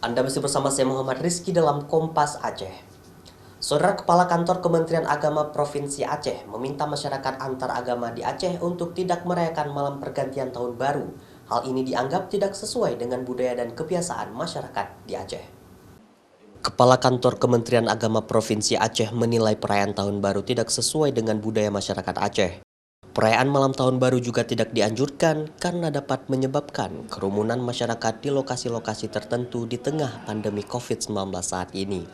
Anda masih bersama saya Muhammad Rizky dalam Kompas Aceh. Saudara Kepala Kantor Kementerian Agama Provinsi Aceh meminta masyarakat antar agama di Aceh untuk tidak merayakan malam pergantian tahun baru. Hal ini dianggap tidak sesuai dengan budaya dan kebiasaan masyarakat di Aceh. Kepala Kantor Kementerian Agama Provinsi Aceh menilai perayaan tahun baru tidak sesuai dengan budaya masyarakat Aceh. Perayaan malam tahun baru juga tidak dianjurkan karena dapat menyebabkan kerumunan masyarakat di lokasi-lokasi tertentu di tengah pandemi COVID-19 saat ini.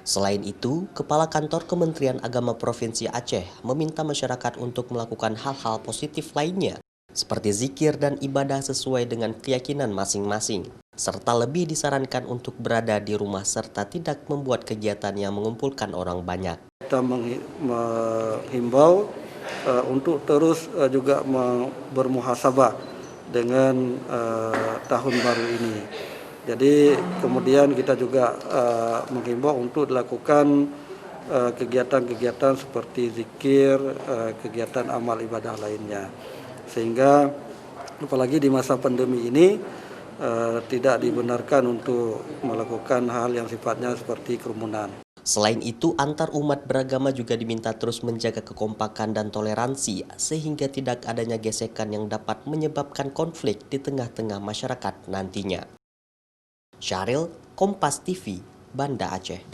Selain itu, Kepala Kantor Kementerian Agama Provinsi Aceh meminta masyarakat untuk melakukan hal-hal positif lainnya, seperti zikir dan ibadah sesuai dengan keyakinan masing-masing, serta lebih disarankan untuk berada di rumah serta tidak membuat kegiatan yang mengumpulkan orang banyak. Kita menghimbau untuk terus juga bermuhasabah dengan tahun baru ini. Jadi kemudian kita juga menghimbau untuk dilakukan kegiatan-kegiatan seperti zikir, kegiatan amal ibadah lainnya. Sehingga apalagi di masa pandemi ini tidak dibenarkan untuk melakukan hal yang sifatnya seperti kerumunan. Selain itu, antar umat beragama juga diminta terus menjaga kekompakan dan toleransi sehingga tidak adanya gesekan yang dapat menyebabkan konflik di tengah-tengah masyarakat nantinya. Syahril, Kompas TV, Banda Aceh.